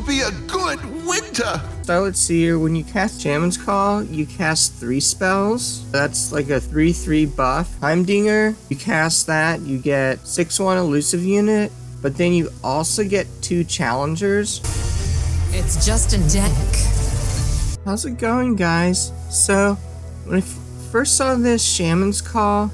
will be a good winter. Starlit Seer, when you cast Shaman's Call, you cast 3 spells. That's like a 3/3 buff. Heimerdinger, you cast that, you get 6/1 elusive unit, but then you also get 2 challengers. It's just a deck. How's it going, guys? So, when I first saw this Shaman's Call,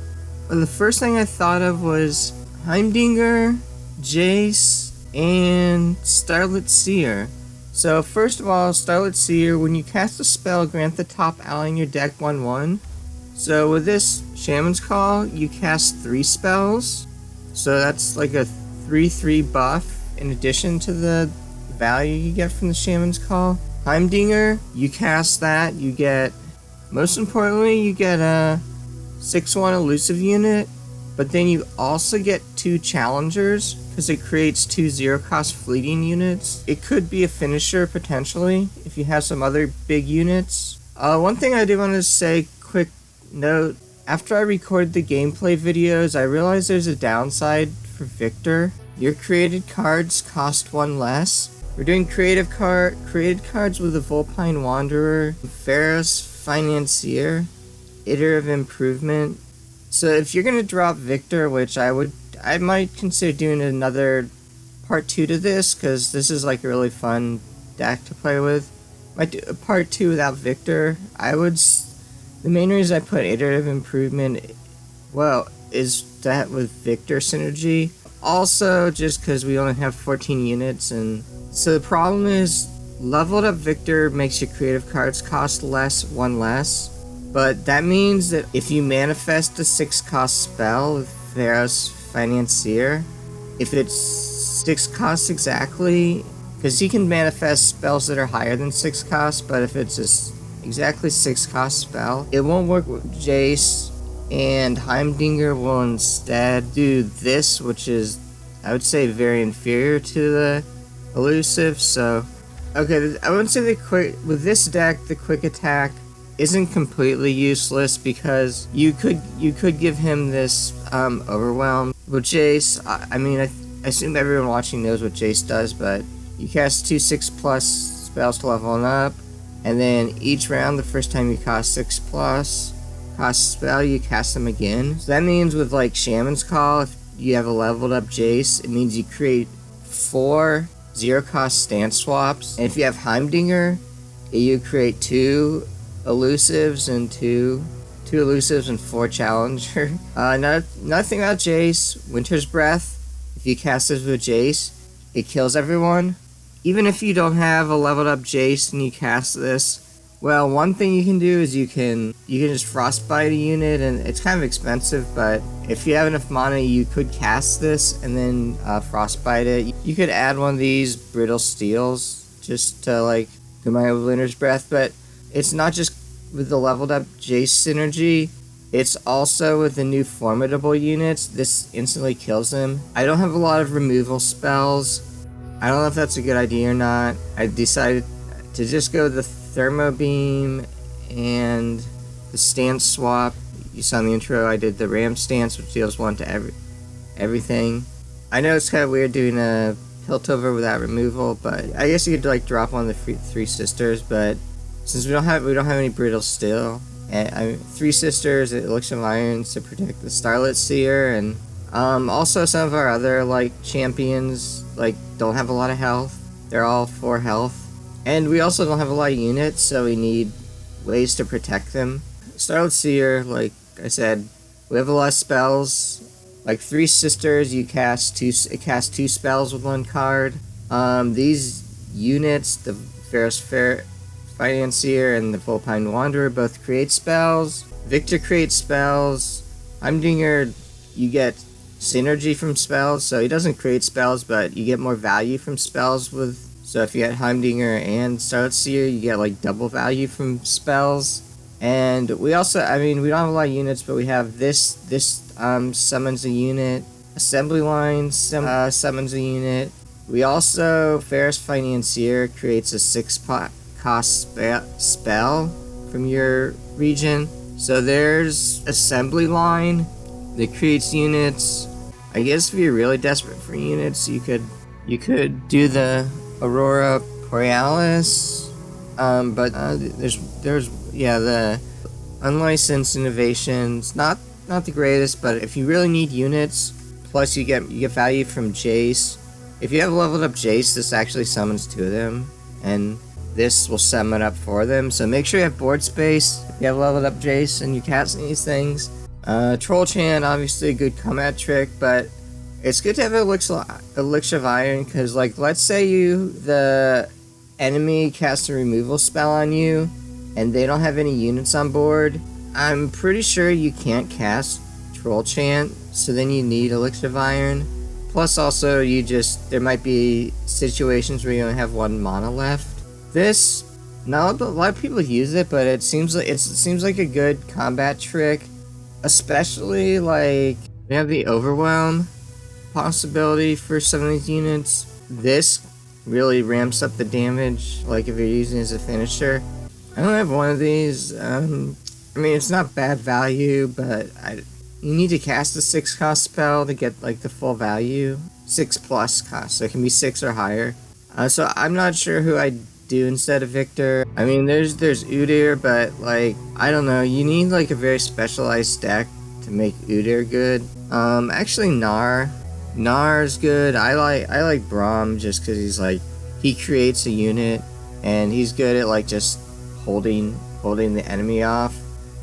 the first thing I thought of was Heimerdinger, Jayce, and Starlit Seer. So first of all, Starlit Seer, when you cast a spell, grant the top ally in your deck 1/1. So with this Shaman's Call, you cast 3 spells. So that's like a 3/3 buff in addition to the value you get from the Shaman's Call. Heimerdinger, you cast that, you get, most importantly, you get a 6/1 elusive unit, but then you also get 2 challengers, because it creates 2 0-cost fleeting units. It could be a finisher, potentially, if you have some other big units. One thing I do want to say, quick note, after I recorded the gameplay videos, I realized there's a downside for Victor. Your created cards cost 1 less. We're doing created cards with the Vulpine Wanderer, Ferris Financier, Iterative Improvement. So if you're gonna drop Victor, which I might consider doing another part 2 to this, because this is like a really fun deck to play with. Might do a part 2 without Victor. The main reason I put Iterative Improvement, well, is that with Victor synergy. Also, just because we only have 14 units, and so the problem is, leveled up Victor makes your creative cards cost 1 less. But that means that if you manifest a 6-cost spell with Ferris Financier, if it's 6 costs exactly, because he can manifest spells that are higher than 6 costs, but if it's exactly 6 cost spell, it won't work with Jayce, and Heimerdinger will instead do this, which is, I would say, very inferior to the elusive. So, okay, I wouldn't say with this deck, the quick attack isn't completely useless, because you could give him this overwhelm. With Jayce, I mean, I assume everyone watching knows what Jayce does, but you cast 2 6+ spells to level him up, and then each round, the first time you cast 6+ cost spell, you cast them again. So that means with like Shaman's Call, if you have a leveled up Jayce, it means you create 4 0-cost stance swaps, and if you have Heimerdinger, you create 2 elusives and 2 elusives and 4 challenger. Another thing about Jayce, Winter's Breath, if you cast this with Jayce, it kills everyone. Even if you don't have a leveled up Jayce and you cast this, well, one thing you can do is you can just frostbite a unit, and it's kind of expensive, but if you have enough mana, you could cast this and then frostbite it. You could add one of these brittle steels just to like combine it with Winter's Breath, but it's not just with the leveled up Jayce synergy, it's also with the new formidable units. This instantly kills them. I don't have a lot of removal spells. I don't know if that's a good idea or not. I decided to just go with the Thermo Beam and the stance swap. You saw in the intro I did the Ram stance, which deals 1 to everything. I know it's kind of weird doing a Piltover without removal, but I guess you could like drop one of the 3 sisters, but since we don't have any brittle steel, and 3 sisters, Elixir of Irons to protect the Starlit Seer, and also some of our other like champions like don't have a lot of health. They're all 4 health, and we also don't have a lot of units, so we need ways to protect them. Starlit Seer, like I said, we have a lot of spells. Like 3 sisters, it casts 2 spells with 1 card. These units, the Ferris Financier and the Vulpine Wanderer, both create spells. Victor creates spells. Heimerdinger, you get synergy from spells, so he doesn't create spells, but you get more value from spells with. So if you get Heimerdinger and Starlit Seer, you get like double value from spells. And we also, I mean, we don't have a lot of units, but we have this summons a unit. Assembly Line summons a unit. We also, Ferris Financier creates a 6-cost spell from your region. So there's Assembly Line that creates units. I guess if you're really desperate for units, you could do the Aurora Borealis, but there's the unlicensed innovations, not the greatest, but if you really need units, plus you get value from Jayce. If you have leveled up Jayce, this actually summons 2 of them, and this will summon up for them. So make sure you have board space if you have leveled up Jayce and you're casting these things. Troll Chant, obviously a good combat trick, but it's good to have Elixir of Iron, because like let's say the enemy casts a removal spell on you and they don't have any units on board. I'm pretty sure you can't cast Troll Chant, so then you need Elixir of Iron. Plus also there might be situations where you only have 1 mana left. This, not a lot of people use it, but it seems like a good combat trick, especially like we have the Overwhelm possibility for some of these units. This really ramps up the damage, like if you're using it as a finisher. I don't have one of these. I mean, it's not bad value, but you need to cast a 6 cost spell to get like the full value. 6+ cost, so it can be 6 or higher. So I'm not sure who I'd do instead of Victor. I mean, there's Udyr, but like I don't know. You need like a very specialized deck to make Udyr good. Actually, Nar's good. I like Braum just because he creates a unit and he's good at like just holding the enemy off.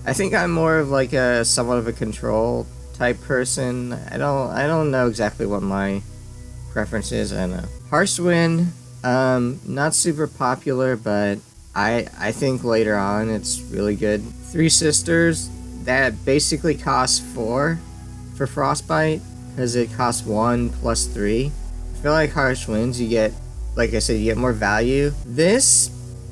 I think I'm more of like somewhat of a control type person. I don't know exactly what my preference is. I don't know. Harsh Wind, not super popular, but I think later on it's really good. 3 Sisters, that basically costs 4 for Frostbite, because it costs 1 plus 3. I feel like Harsh Winds, you get, like I said, you get more value. This,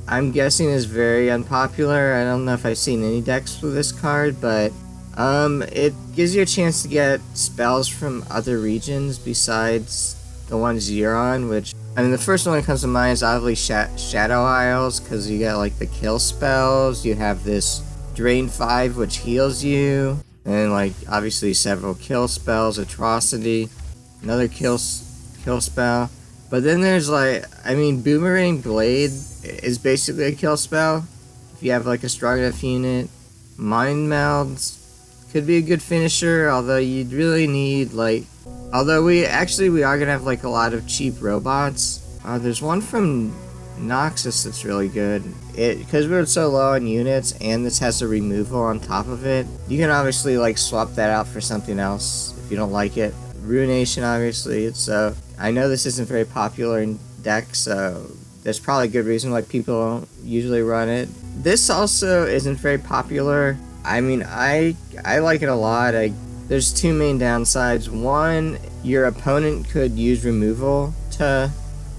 I'm guessing, is very unpopular. I don't know if I've seen any decks with this card, but it gives you a chance to get spells from other regions besides the ones you're on, which, I mean, the first one that comes to mind is obviously Shadow Isles, because you get like the kill spells. You have this Drain 5, which heals you, and like obviously several kill spells. Atrocity, another kill spell. But then there's like, I mean, Boomerang Blade is basically a kill spell if you have like a strong enough unit. Mind Melds could be a good finisher, although you'd really need like, although we are gonna have like a lot of cheap robots. There's one from Noxus that's really good. Because we're so low on units and this has a removal on top of it, you can obviously like swap that out for something else if you don't like it. Ruination, obviously, so I know this isn't very popular in decks, so there's probably a good reason why people don't usually run it. This also isn't very popular. I mean, I like it a lot. There's 2 main downsides. One, your opponent could use removal to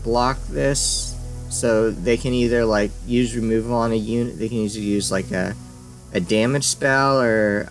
block this, so they can either like use removal on a unit, they can either use like a damage spell, or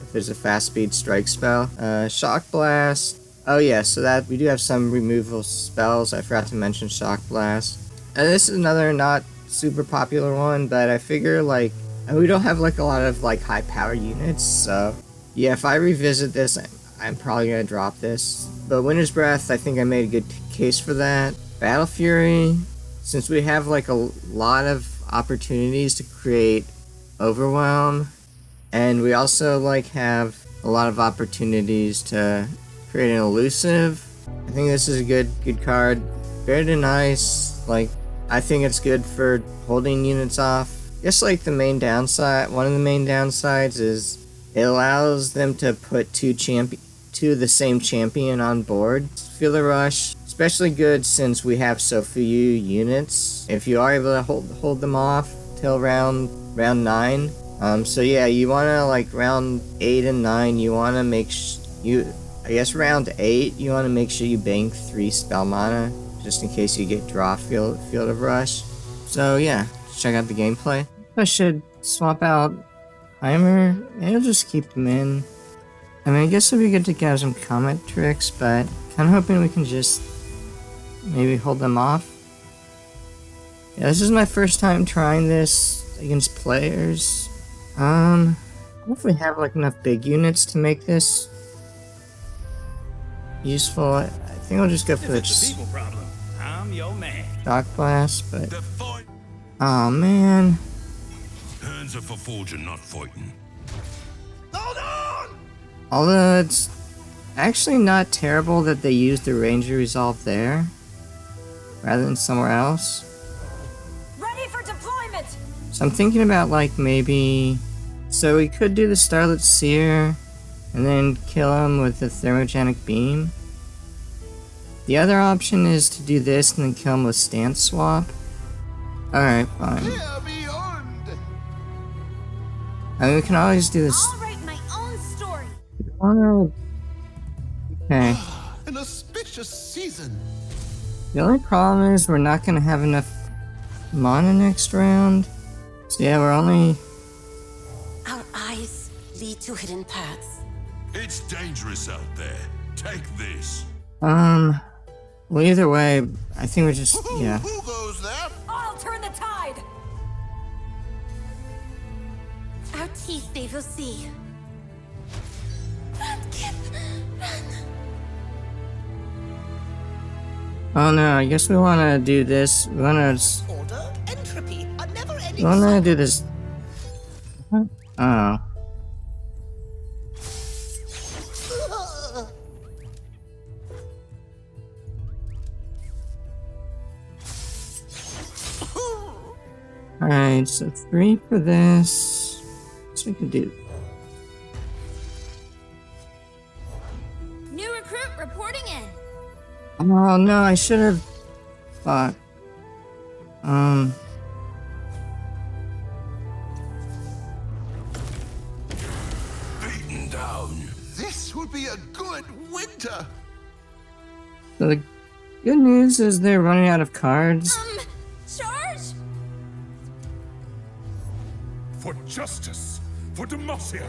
if there's a fast speed strike spell. Shock Blast. Oh yeah, so that we do have some removal spells. I forgot to mention Shock Blast. And this is another not super popular one, but I figure like we don't have like a lot of like high power units, so yeah, if I revisit this, I'm probably gonna drop this. But Winter's Breath, I think I made a good case for that. Battle Fury, since we have like a lot of opportunities to create Overwhelm, and we also like have a lot of opportunities to create an elusive, I think this is a good card. Very nice. Like, I think it's good for holding units off. Just like the main downside, one of the main downsides is it allows them to put two of the same champion on board. Feel the Rush, especially good since we have so few units. If you are able to hold them off till round 9. So yeah, you wanna like round 8 and 9. You wanna make I guess round 8. You wanna make sure you bank 3 spell mana just in case you get draw Field of Rush. So yeah, check out the gameplay. I should swap out Heimer. Maybe I'll just keep them in. I mean, I guess it'd be good to get some comment tricks, but kind of hoping we can just maybe hold them off. Yeah, this is my first time trying this against players. I don't know if we have like enough big units to make this useful. I think I'll just go for the people problem. How I'm your man. Shock Blast, but... The fight. Oh man. Hands are for forging, not fighting. Hold on! Although it's actually not terrible that they used the Ranger Resolve there, rather than somewhere else. Ready for deployment! So I'm thinking about like maybe... So we could do the Starlit Seer, and then kill him with the Thermogenic Beam. The other option is to do this and then kill him with Stance Swap. Alright, fine. Here beyond. I mean, we can always do this. I'll write my own story. Okay. An auspicious season. The only problem is we're not gonna have enough mana next round. So yeah, we're only... Our eyes lead to hidden paths. It's dangerous out there. Take this. Well, either way, I think we're just... yeah. Who goes there? I'll turn the tide! Our teeth they will see. Run, Kip, run. Oh no, I guess we wanna do this. We wanna... Order, entropy, a never-ending We wanna do this... Oh. Alright, so 3 for this. So we can do... New recruit reporting in. Oh no, I should have... Fuck. Beaten down. This will be a good winter. So the good news is they're running out of cards. Charge? For justice. For Demacia.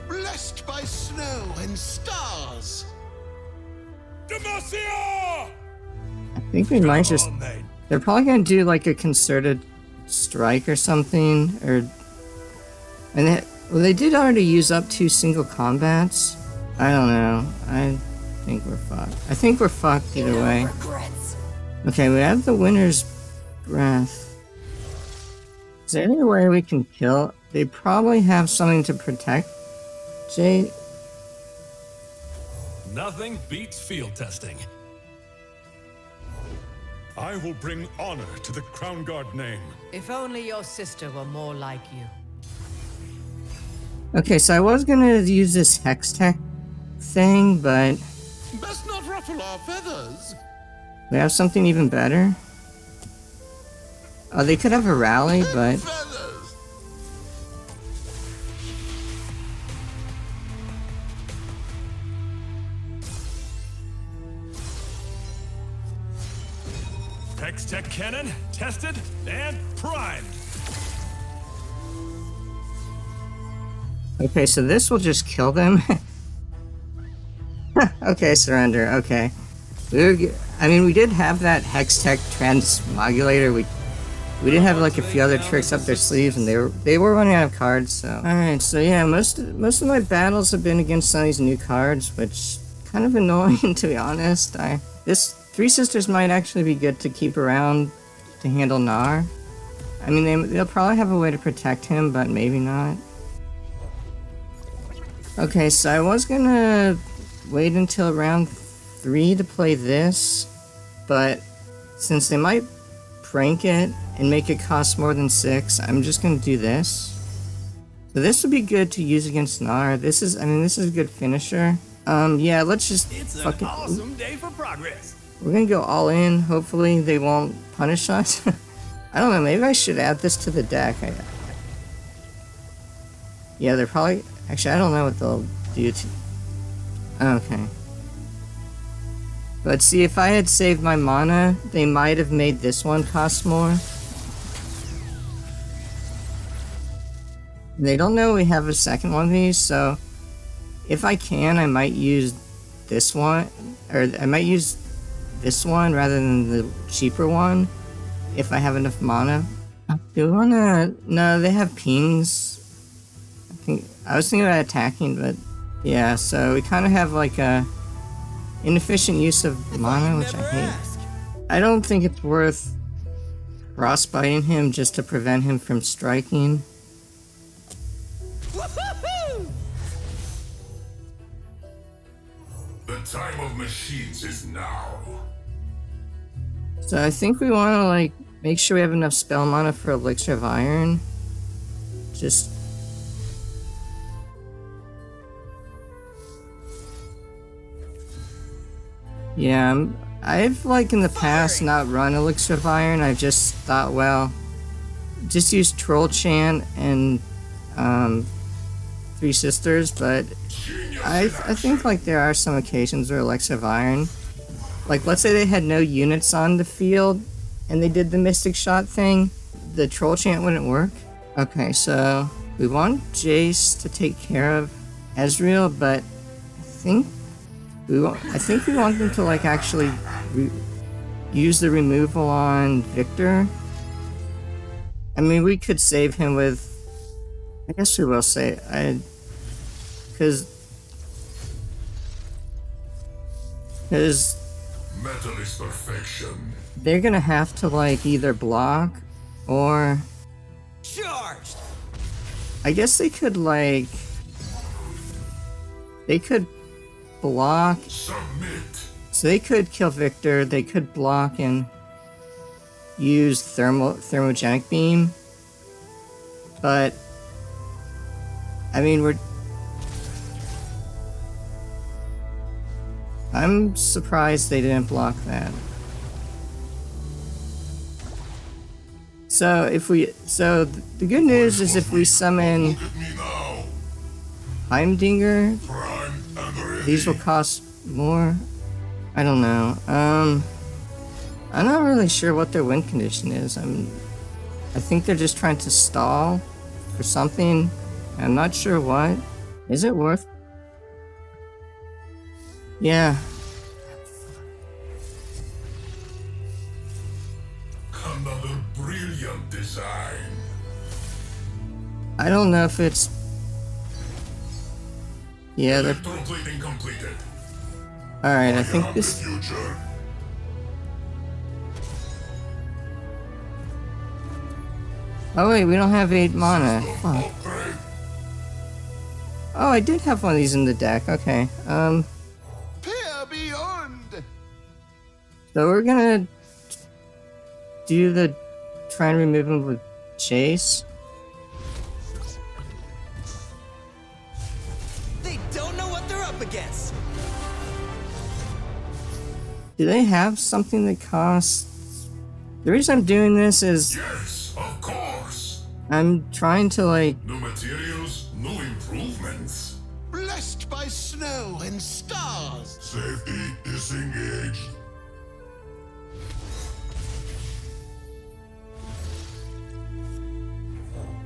Blessed by snow and stars. Demacia! I think we might just... They're probably gonna do like a concerted strike or something, or... And well, they did already use up 2 single combats. I don't know. I think we're fucked. I think we're fucked either way. Regrets. Okay, we have the Winter's Breath. Is there any way we can kill? They probably have something to protect Jay. Nothing beats field testing. I will bring honor to the Crown Guard name. If only your sister were more like you. Okay, so I was gonna use this Hex Tech thing, but Best not ruffle our feathers. we have something even better. Oh, they could have a rally, but... Feathers. Hex-Tech cannon, tested and primed. Okay, so this will just kill them. Okay, surrender. Okay. I mean, we did have that Hex Tech Transmodulator. We did have like a few other tricks up their sleeves, and they were running out of cards. So all right, so yeah, most of my battles have been against some of these new cards, which kind of annoying to be honest. This Three Sisters might actually be good to keep around to handle Gnar. I mean, they'll probably have a way to protect him, but maybe not. Okay, so I was gonna wait until round 3 to play this, but since they might prank it and make it cost more than 6, I'm just gonna do this. So this would be good to use against Gnar. This is a good finisher. Yeah, let's just It's fucking... an awesome day for progress. We're gonna go all in. Hopefully they won't punish us. I don't know, maybe I should add this to the deck. Yeah, they're probably... Actually, I don't know what they'll do to... Okay. But see, if I had saved my mana, they might have made this one cost more. They don't know we have a second one of these, so... If I can, I might use this one. Or I might use this one rather than the cheaper one if I have enough mana. Do we wanna... No, they have pings. I was thinking about attacking, but yeah, so we kind of have like a inefficient use of mana, which I hate. I don't think it's worth frostbiting him just to prevent him from striking. The time of machines is now. So I think we want to like make sure we have enough spell mana for Elixir of Iron. Just... Yeah, I've like in the past not run Elixir of Iron. I've just thought, well, just use Troll Chant and Three Sisters, but I think like there are some occasions where Elixir of Iron, like let's say they had no units on the field and they did the Mystic Shot thing, the Troll Chant wouldn't work. Okay, so we want Jayce to take care of Ezreal, but I think we want them to like actually use the removal on Victor. I mean, we could save him with... I guess we will say... Because Metal is perfection. they're gonna have to like either block or... Charged! I guess they could like... They could block... Submit. So they could kill Victor, they could block and use thermogenic beam. But I mean I'm surprised they didn't block that. So the good news is if we summon Look at me now. Heimerdinger, Prime and ready. these will cost more. I don't know. I'm not really sure what their win condition is. I think they're just trying to stall for something. I'm not sure what. Is it worth? Yeah. Another brilliant design. I don't know if it's... Yeah, they're... Electroplating completed. Alright, I am think the this... future. Oh wait, we don't have 8 mana. Fuck. Upgrade. Oh, I did have one of these in the deck. Okay. Peer beyond. So we're gonna do the... Try and remove him with Jayce. They don't know what they're up against. Do they have something that costs... The reason I'm doing this is Yes, of course. I'm trying to like... New materials, new improvements. Blessed by snow and stars. Safety disengaged.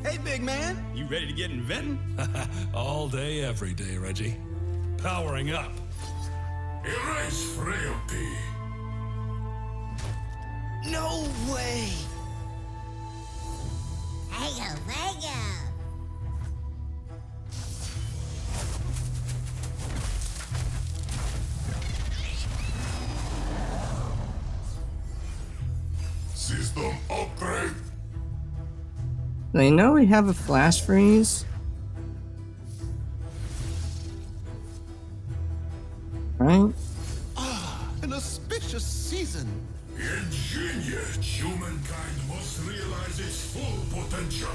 Hey, big man, you ready to get inventing? All day, every day, Reggie. Powering up. Erase frailty. No way! System upgrade. They know we have a flash freeze. Right? An auspicious season. Ingenious. Humankind must realize its full potential.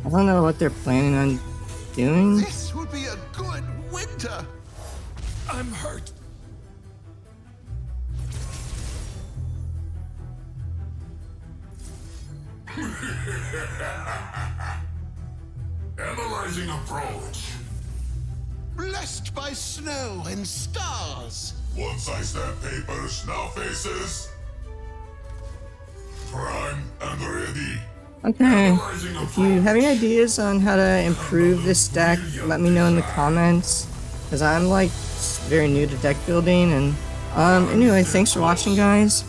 I don't know what they're planning on doing. This will be a good winter. I'm hurt. Analyzing approach. Blessed by snow and stars. Once I stamp papers, now faces. Prime and ready. Okay. Analyzing If you have any ideas on how to improve this deck, let me know in the comments. Because I'm like very new to deck building. And anyway, thanks for watching, guys.